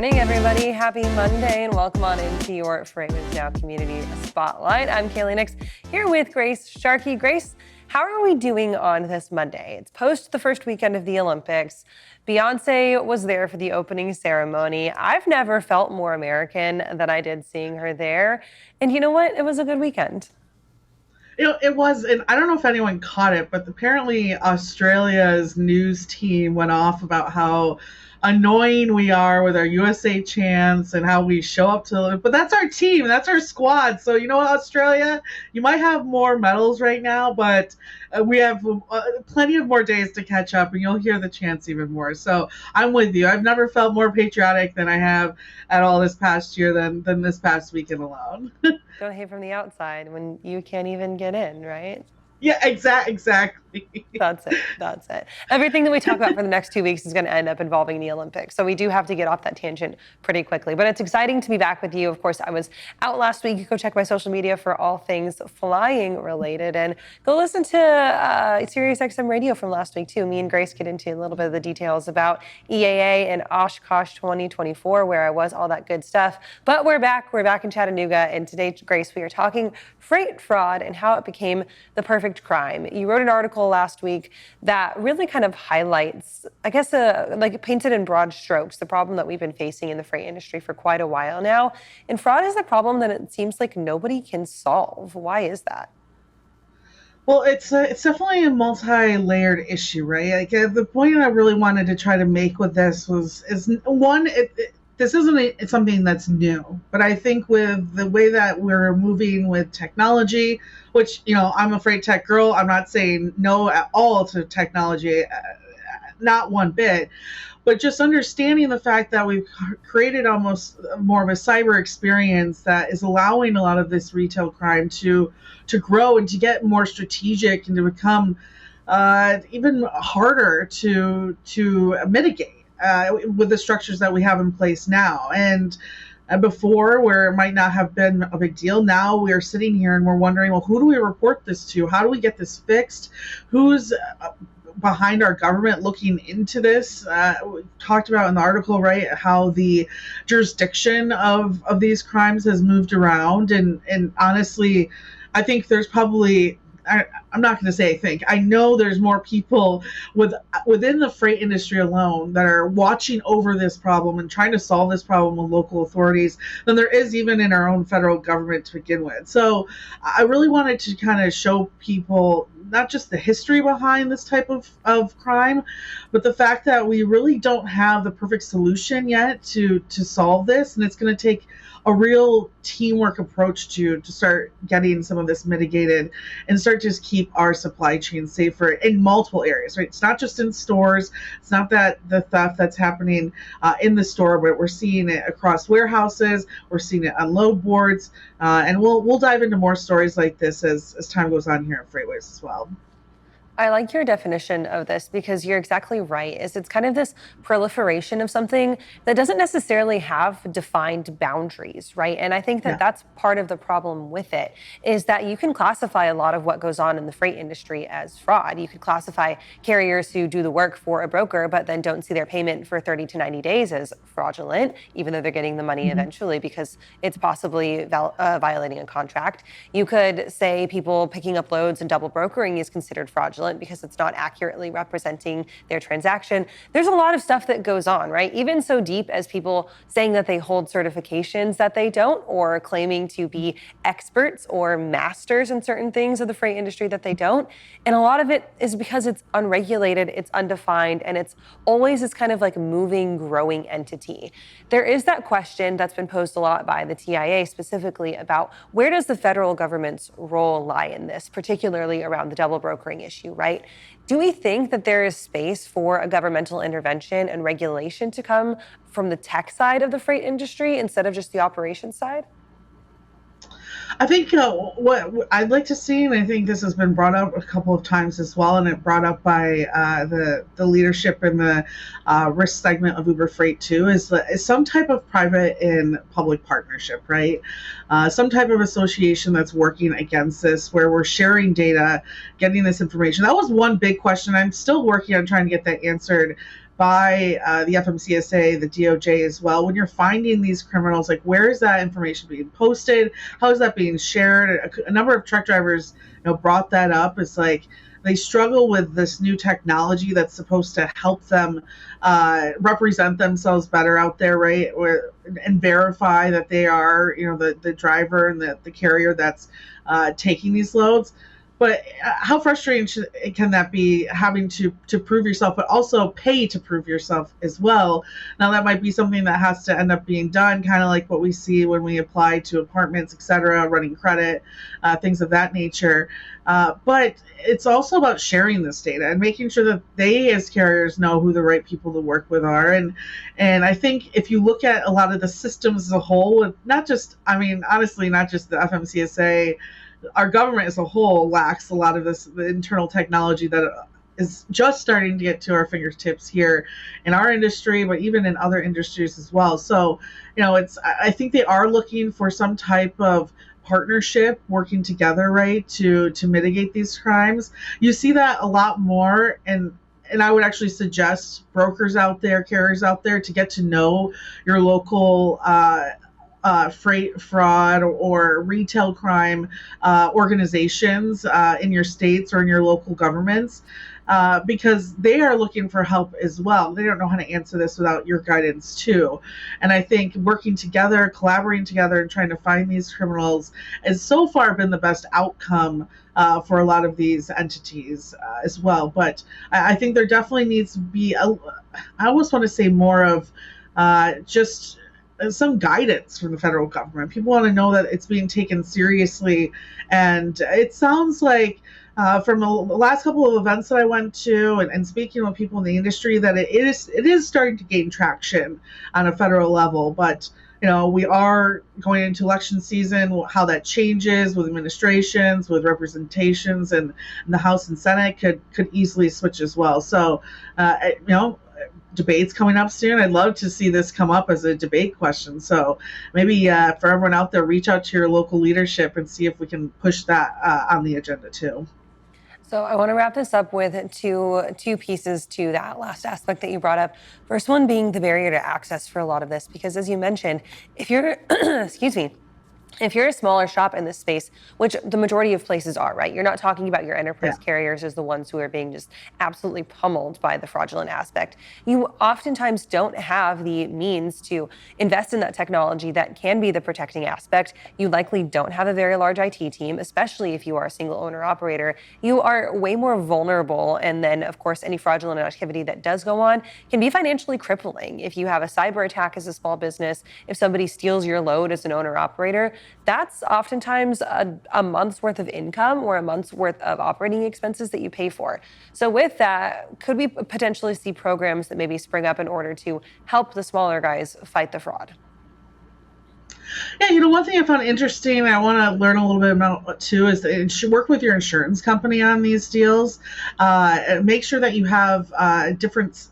morning, everybody. Happy Monday, and welcome on into your FreightWaves Now Community Spotlight. I'm Kaylee and here with Grace Sharkey. Grace, how are we doing on this Monday? It's post the first weekend of the Olympics. Beyonce was there for the opening ceremony. I've never felt more American than I did seeing her there. And you know what? It was a good weekend. It was, and I don't know if anyone caught it, but apparently Australia's news team went off about how annoying we are with our USA chants and how we show up to, but that's our team, that's our squad. So, you know what, Australia, you might have more medals right now, but we have plenty of more days to catch up and you'll hear the chants even more. So I'm with you. I've never felt more patriotic than I have at all this past year than this past weekend alone. Don't hate from the outside when you can't even get in, right? Yeah, exactly. That's it. Everything that we talk about for the next 2 weeks is going to end up involving the Olympics. So we do have to get off that tangent pretty quickly. But it's exciting to be back with you. Of course, I was out last week. You go check my social media for all things flying related. And go listen to Sirius XM Radio from last week, too. Me and Grace get into a little bit of the details about EAA and Oshkosh 2024, where I was, all that good stuff. But we're back. We're back in Chattanooga. And today, Grace, we are talking freight fraud and how it became the perfect crime. You wrote an article last week that really kind of highlights, I guess, like painted in broad strokes, the problem that we've been facing in the freight industry for quite a while now. And fraud is a problem that it seems like nobody can solve. Why is that? Well, it's definitely a multi-layered issue, right? Like the point I really wanted to try to make with this is one, this isn't something that's new, but I think with the way that we're moving with technology, which, I'm a freight tech girl, I'm not saying no at all to technology, not one bit, but just understanding the fact that we've created almost more of a cyber experience that is allowing a lot of this retail crime to grow and to get more strategic and to become even harder to mitigate. With the structures that we have in place now. And before, where it might not have been a big deal, now we're sitting here and we're wondering, well, who do we report this to? How do we get this fixed? Who's behind our government looking into this? We talked about in the article, right, how the jurisdiction of these crimes has moved around. And honestly, I think there's probably, I'm not going to say I think. I know there's more people within the freight industry alone that are watching over this problem and trying to solve this problem with local authorities than there is even in our own federal government to begin with. So I really wanted to kind of show people not just the history behind this type of crime, but the fact that we really don't have the perfect solution yet to solve this. And it's going to take a real teamwork approach to start getting some of this mitigated and start to just keep our supply chain safer in multiple areas, right? It's not just in stores. It's not that the theft that's happening in the store, but we're seeing it across warehouses. We're seeing it on load boards. And we'll dive into more stories like this as time goes on here at FreightWaves as well. I like your definition of this because you're exactly right. It's kind of this proliferation of something that doesn't necessarily have defined boundaries, right? And I think that that's part of the problem with it, is that you can classify a lot of what goes on in the freight industry as fraud. You could classify carriers who do the work for a broker but then don't see their payment for 30 to 90 days as fraudulent, even though they're getting the money eventually because it's possibly violating a contract. You could say people picking up loads and double brokering is considered fraudulent because it's not accurately representing their transaction. There's a lot of stuff that goes on, right? Even so deep as people saying that they hold certifications that they don't, or claiming to be experts or masters in certain things of the freight industry that they don't. And a lot of it is because it's unregulated, it's undefined, and it's always this kind of like moving, growing entity. There is that question that's been posed a lot by the TIA specifically about where does the federal government's role lie in this, particularly around the double brokering issue, right? Do we think that there is space for a governmental intervention and regulation to come from the tech side of the freight industry instead of just the operations side? I think what I'd like to see, and I think this has been brought up a couple of times as well, and it brought up by the leadership in the risk segment of Uber Freight too, is some type of private and public partnership, right? Some type of association that's working against this, where we're sharing data, getting this information. That was one big question. I'm still working on trying to get that answered by the FMCSA, the DOJ as well. When you're finding these criminals, like where is that information being posted? How is that being shared? A number of truck drivers, brought that up. It's like they struggle with this new technology that's supposed to help them represent themselves better out there, right? And verify that they are, the driver and the carrier that's taking these loads. But how frustrating can that be, having to prove yourself, but also pay to prove yourself as well? Now, that might be something that has to end up being done, kind of like what we see when we apply to apartments, etc., running credit, things of that nature. But it's also about sharing this data and making sure that they, as carriers, know who the right people to work with are. And I think if you look at a lot of the systems as a whole, not just, honestly, not just the FMCSA, our government as a whole lacks a lot of the internal technology that is just starting to get to our fingertips here in our industry, but even in other industries as well. So, I think they are looking for some type of partnership, working together, right, to mitigate these crimes. You see that a lot more, and I would actually suggest brokers out there, carriers out there, to get to know your local freight fraud or retail crime organizations in your states or in your local governments, because they are looking for help as well. They don't know how to answer this without your guidance too. And I think working together, collaborating together, and trying to find these criminals has so far been the best outcome for a lot of these entities as well. But I think there definitely needs to be, I almost want to say, more of just some guidance from the federal government. People want to know that it's being taken seriously. And it sounds like from the last couple of events that I went to, and speaking with people in the industry, that it is starting to gain traction on a federal level. But we are going into election season. How that changes with administrations, with representations, and the House and Senate could easily switch as well. So debates coming up soon. I'd love to see this come up as a debate question. So maybe for everyone out there, reach out to your local leadership and see if we can push that on the agenda too. So I want to wrap this up with two pieces to that last aspect that you brought up. First one being the barrier to access for a lot of this, because as you mentioned, if you're, excuse me, if you're a smaller shop in this space, which the majority of places are, right? You're not talking about your enterprise carriers as the ones who are being just absolutely pummeled by the fraudulent aspect. You oftentimes don't have the means to invest in that technology that can be the protecting aspect. You likely don't have a very large IT team, especially if you are a single owner operator. You are way more vulnerable. And then, of course, any fraudulent activity that does go on can be financially crippling. If you have a cyber attack as a small business, if somebody steals your load as an owner operator, that's oftentimes a month's worth of income or a month's worth of operating expenses that you pay for. So with that, could we potentially see programs that maybe spring up in order to help the smaller guys fight the fraud? Yeah, one thing I found interesting, and I want to learn a little bit about too, is that you should work with your insurance company on these deals. Make sure that you have different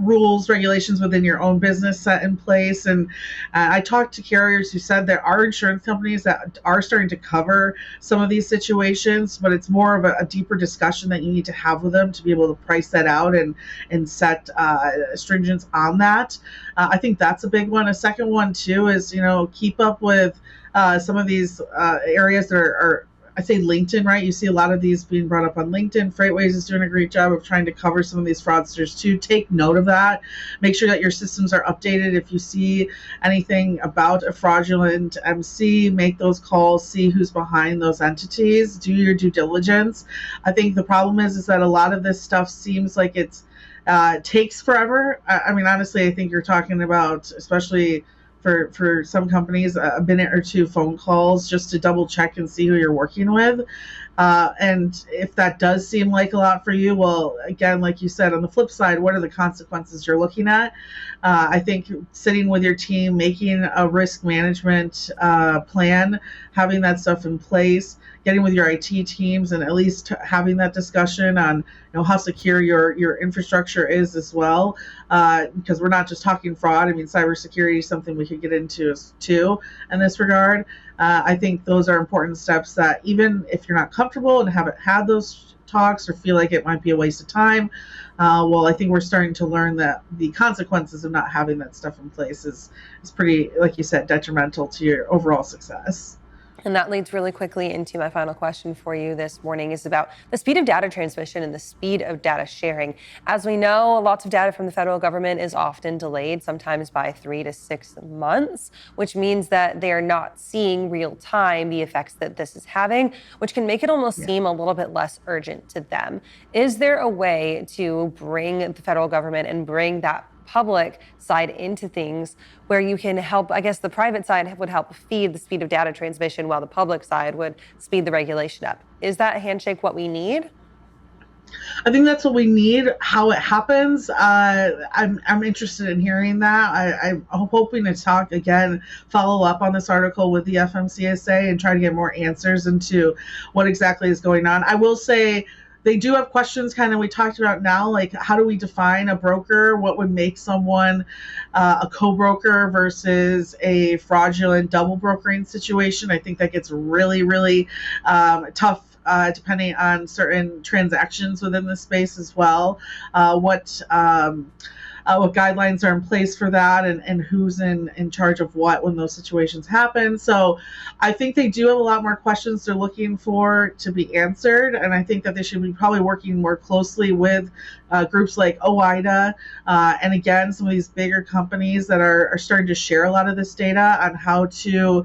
rules, regulations within your own business set in place. And I talked to carriers who said there are insurance companies that are starting to cover some of these situations, but it's more of a deeper discussion that you need to have with them to be able to price that out and set stringence on that. I think that's a big one. A second one too is, keep up with some of these areas that are I say LinkedIn, right? You see a lot of these being brought up on LinkedIn. FreightWaves is doing a great job of trying to cover some of these fraudsters too. Take note of that. Make sure that your systems are updated. If you see anything about a fraudulent MC, make those calls, see who's behind those entities, do your due diligence. I think the problem is that a lot of this stuff seems like it's takes forever. Honestly, I think you're talking about, especially for some companies, a minute or two phone calls just to double check and see who you're working with. And if that does seem like a lot for you, well, again, like you said, on the flip side, what are the consequences you're looking at? I think sitting with your team, making a risk management plan, having that stuff in place, getting with your IT teams, and at least having that discussion on how secure your infrastructure is as well, because we're not just talking fraud. Cybersecurity is something we could get into too in this regard. I think those are important steps that, even if you're not comfortable and haven't had those talks or feel like it might be a waste of time. Well, I think we're starting to learn that the consequences of not having that stuff in place is pretty, like you said, detrimental to your overall success. And that leads really quickly into my final question for you this morning is about the speed of data transmission and the speed of data sharing. As we know, lots of data from the federal government is often delayed, sometimes by 3 to 6 months, which means that they are not seeing real time the effects that this is having, which can make it almost seem a little bit less urgent to them. Is there a way to bring the federal government and bring that public side into things where you can help, I guess the private side would help feed the speed of data transmission while the public side would speed the regulation up? Is that handshake what we need? I think that's what we need. How it happens, I'm interested in hearing that. I'm hoping to talk again, follow up on this article with the FMCSA and try to get more answers into what exactly is going on. I will say they do have questions kind of we talked about now, like how do we define a broker? What would make someone a co-broker versus a fraudulent double brokering situation? I think that gets really, really tough depending on certain transactions within the space as well. What guidelines are in place for that and who's in charge of what when those situations happen. So I think they do have a lot more questions they're looking for to be answered. And I think that they should be probably working more closely with groups like OIDA and again, some of these bigger companies that are starting to share a lot of this data on how to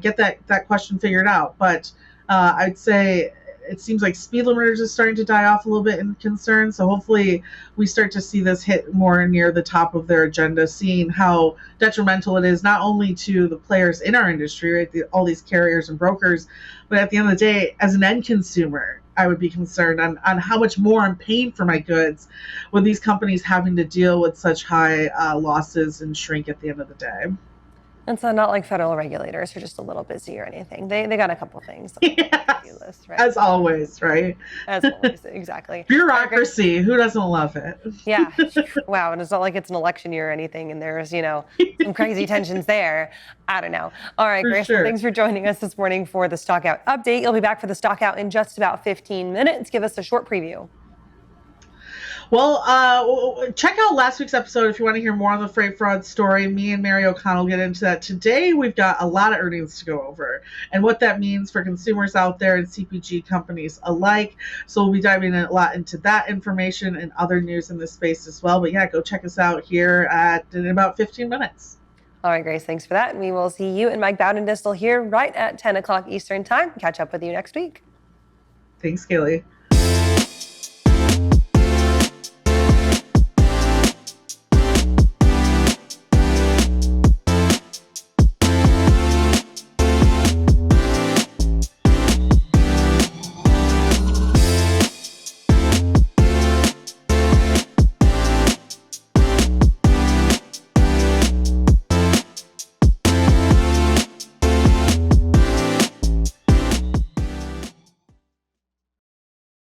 get that question figured out. But I'd say it seems like speed limiters is starting to die off a little bit in concern. So hopefully we start to see this hit more near the top of their agenda, seeing how detrimental it is not only to the players in our industry, right, all these carriers and brokers, but at the end of the day, as an end consumer, I would be concerned on how much more I'm paying for my goods with these companies having to deal with such high losses and shrink at the end of the day. And so not like federal regulators are just a little busy or anything. They got a couple things on Yes, the list, right? as always, right? As always, exactly. Bureaucracy, who doesn't love it? Yeah. Wow. And it's not like it's an election year or anything and there's, some crazy tensions there. I don't know. All right, For Grace, sure. well, thanks for joining us this morning for the Stock Out update. You'll be back for the Stock Out in just about 15 minutes. Give us a short preview. Well, check out last week's episode if you want to hear more on the freight fraud story. Me and Mary O'Connell get into that. Today, we've got a lot of earnings to go over and what that means for consumers out there and CPG companies alike. So we'll be diving a lot into that information and other news in this space as well. But yeah, go check us out here in about 15 minutes. All right, Grace, thanks for that. And we will see you and Mike Bowden-Distel here right at 10 o'clock Eastern time. Catch up with you next week. Thanks, Kaylee.